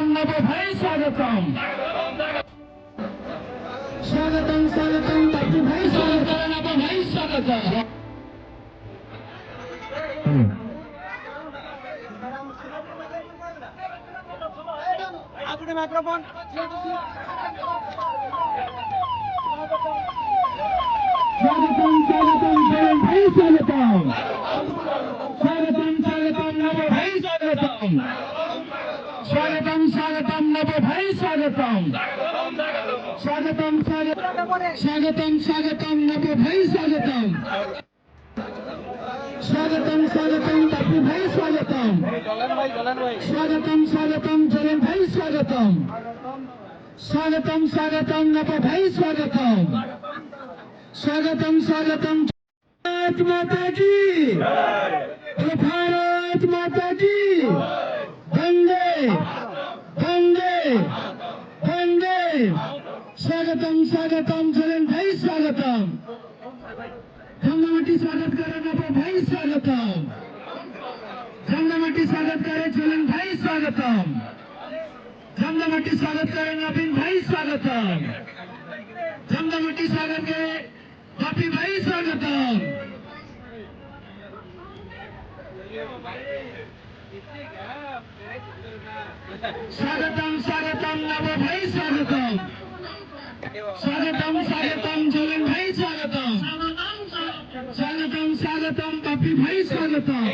नव भाई स्वागतम स्वागतम स्वागतम बापू भाई स्वागतम नव भाई स्वागतम आपके माइक्रोफोन स्वागतम स्वागतम जयन भाई स्वागतम स्वागतम स्वागतम नव भाई स्वागतम स्वागतम स्वागतम नव भाई स्वागतम स्वागतम स्वागतम स्वागतम नव भाई स्वागतम स्वागतम स्वागतम बापू भाई स्वागतम स्वागतम स्वागतम जयन भाई स्वागतम स्वागतम स्वागतम नव भाई स्वागतम स्वागतम स्वागतम भारत माता जी भारत माता जी वंदे वंदे वंदे स्वागतम स्वागतम जयन भाई स्वागतम झंडामाटी स्वागत करे नव भाई स्वागतम झंडामाटी स्वागत करे जयन भाई स्वागतम झंडामाटी स्वागत करे नवीन भाई स्वागतम झंडामाटी स्वागत करे बापी भाई स्वागतम स्वागतम स्वागतम नव भाई स्वागतम स्वागतम स्वागतम जयन भाई स्वागतम स्वागतम स्वागतम बापी भाई स्वागतम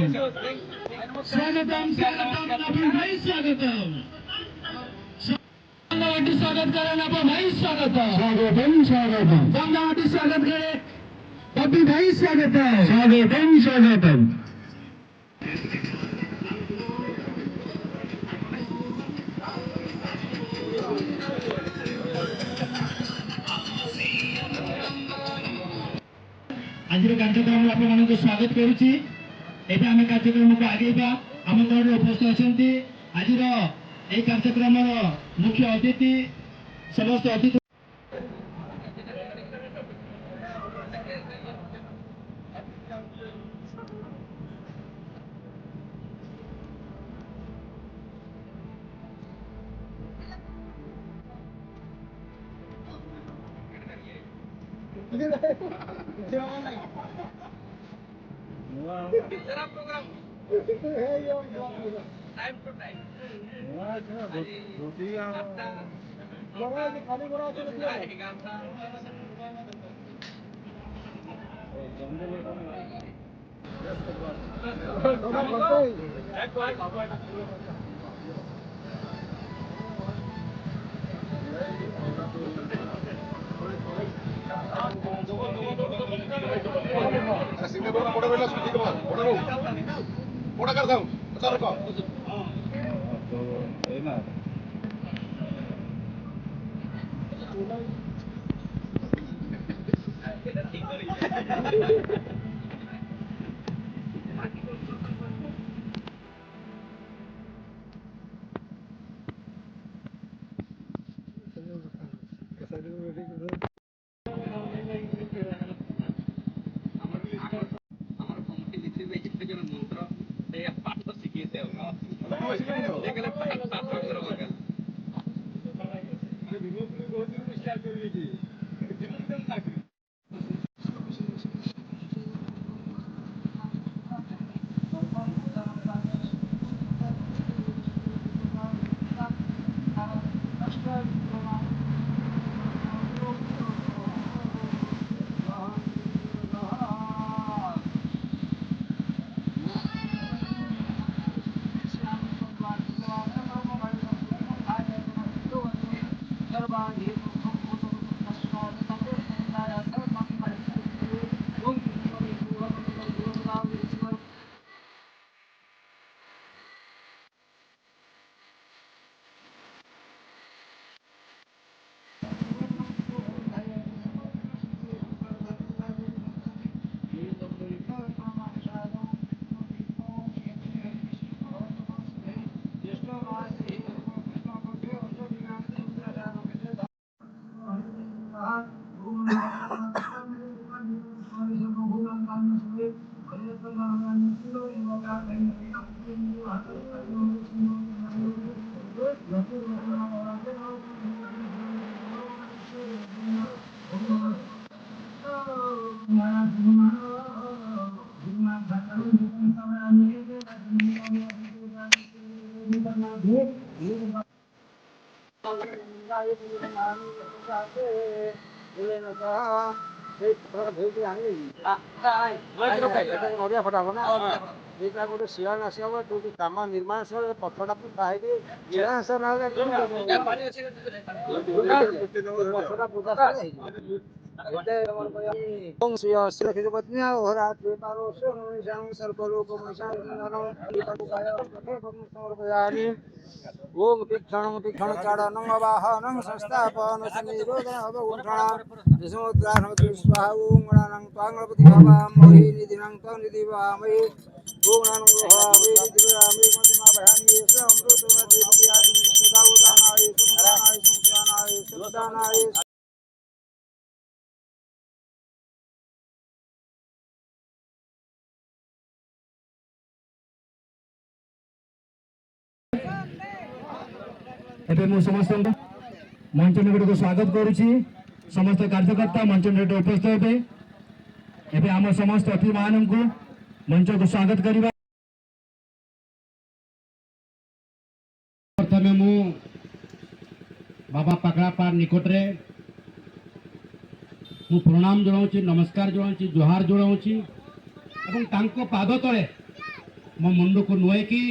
स्वागतम स्वागतम नवीन भाई स्वागतम झंडामाटी स्वागत करे नव भाई स्वागतम स्वागतम स्वागतम झंडामाटी स्वागत करे बापी भाई स्वागतम स्वागतम स्वागतम आज कार्यक्रम आपण स्वागत करुच्ची एवं आम कार्यक्रम को आगेबा आम गढ़ उपस्थित अच्छा आज ये कार्यक्रम मुख्य अतिथि समस्त अतिथि ଗୋଟେ ଶିଳାନ ଆସିବ ଯୋଉଠି କାମ ନିର୍ମାଣ ପଥରଟା ପୁତା ହେଇକି ओम तीक्षण चाड़नं वाहनं संस्थापन सनिरोधन उठण विष्णुद्रान स्वाहा ओम गणानं त्वांगपति भवामहि निधिनं त्वं निधिवामहि ओम गणानं भवामहि निधिवामहि मतिमा भयामि अमृत देवयादि सदावदानाय सुदानाय सुदानाय सुदानाय ଏବେ ମୁଁ ସମସ୍ତଙ୍କୁ ମଞ୍ଚ ନିକଟକୁ ସ୍ୱାଗତ କରୁଛି। ସମସ୍ତ କାର୍ଯ୍ୟକର୍ତ୍ତା ମଞ୍ଚ ନିକଟରେ ଉପସ୍ଥିତ ହେବେ। ଏବେ ଆମ ସମସ୍ତ ଅତିଥିମାନଙ୍କୁ ମଞ୍ଚକୁ ସ୍ୱାଗତ କରିବା। प्रथमे मु बाबा पकड़ापार निकटरे मु प्रणाम जनाऊँच नमस्कार जनाऊँच जुहार जनाऊँच एवं तांको पाद तले मो मुंड को नुएकी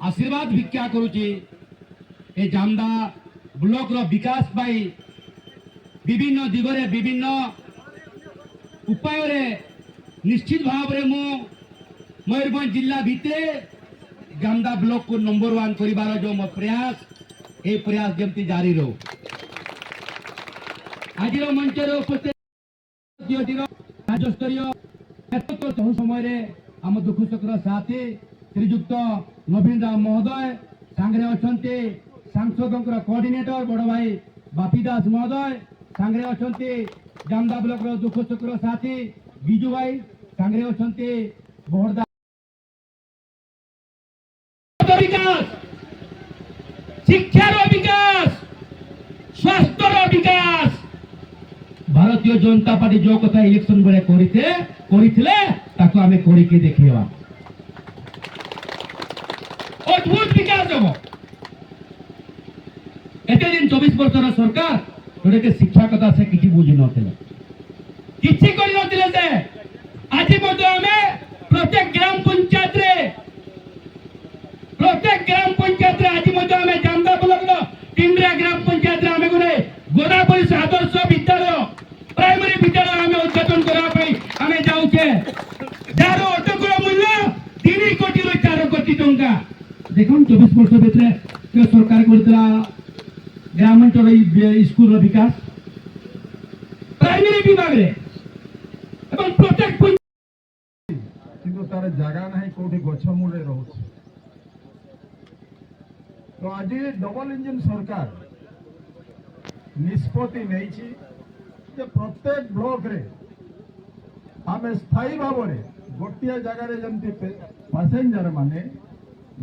आशीर्वाद भिक्षा करुची ए जामदा ब्लॉक रो विकास पाई विभिन्न दिगरे विभिन्न उपाय रे निश्चित भाव रे मु मयूरभंज जिला भितरे जामदा ब्लॉक को नंबर 1 करिबार जो मो प्रयास ए प्रयास जमती जारी रहो। आज मंच उपस्थित राज्य स्तरीय नेतृत्व समय रे आम दुख सुखर साथी श्रीजुक्त नवीन राम महोदय सांगरे अछंती सांसद कोऑर्डिनेटर बड़ भाई बापी दास महोदय सांगरे अछंती जामदा ब्लॉक रो दुख सुखर साथी बिजू भाई सांगरे अछंती बोहरदा विकास शिक्षार विकास स्वास्थ्यर विकास भारतीय जनता पार्टी जो कथा इलेक्शन बेले करिथिले ताको आमे करिके देखिबा अद्भुत विकास हम एते दिन 24 वर्षर सरकार जोड़े के शिक्षा कथा से किछि बुझी नथिले किछि करि नथिले से आज मध्ये आमे प्रत्येक ग्राम पंचायत रे आज मध्ये आमे जामदा ब्लॉक रो टिंड्रा ग्राम पंचायत रे आमे गोरे गोदावरी आदर्श विद्यालय प्राइमरी विद्यालय आमे उद्घाटन करा पई आमे जाउछे जारो अटकर मूल्य 3 कोटी रो 4 कोटी टंका देखुन 24 वर्ष भितरे के सरकार करतला ग्रामांचल स्कूल रो विकास प्राइमरी विभाग रे एवं प्रत्येक किंतु तार जगह नहीं कोठी गछ मूले रहउछ। तो आज डबल इंजिन सरकार निष्पत्ति नहीं प्रत्येक ब्लॉक रे आम स्थायी भाव में गोटे जगार जमी पैसेंजर माने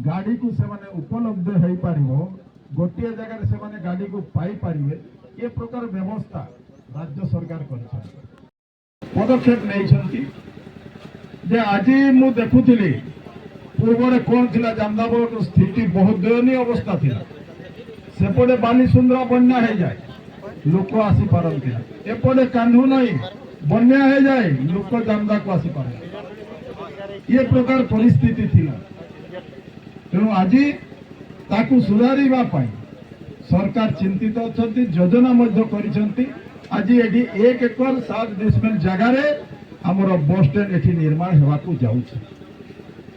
गाड़ी को से माने उपलब्ध हो पार गोटे जगार से माने गाड़ी को पाई पारे ये प्रकार व्यवस्था राज्य सरकार कर पदक्षेप नहीं जे आज मु देखुली पूर्व कौन थी जामदा ब्लॉक स्थिति बहुत दयनीय अवस्था थी सेपटे बालीसुंदरा बन्या हो जाए लोक आसी पारती एपटे कान्हू नहीं बन्या हो जाए लोक जामदा को आसी पार ये प्रकार परिस्थिति थी तेणु आज ताकू सुधारिबा पाई सरकार चिंतित अच्छा योजना आज ये 1 एकर 7 डिसमिल जगार आमर बस स्टैंड एटी निर्माण होगा जाऊँ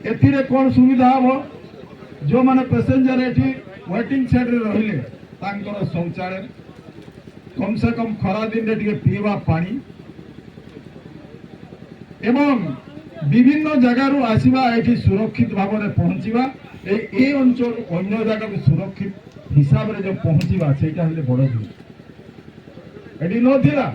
एथिरे कौन सुविधा हम जो माने पैसेंजर एठी वेटिंग सेट रे रहिले तांकर शौचालय कम से कम खरा दिन रे टिके पीवा पानी एवं विभिन्न जगार आसीबा एठी सुरक्षित भाव में पहुंचीबा ए अंचल अन्य जगह को सुरक्षित हिसाब रे जो पहुंचीबा सेटा हले बड़ जिनिस एठी नथिला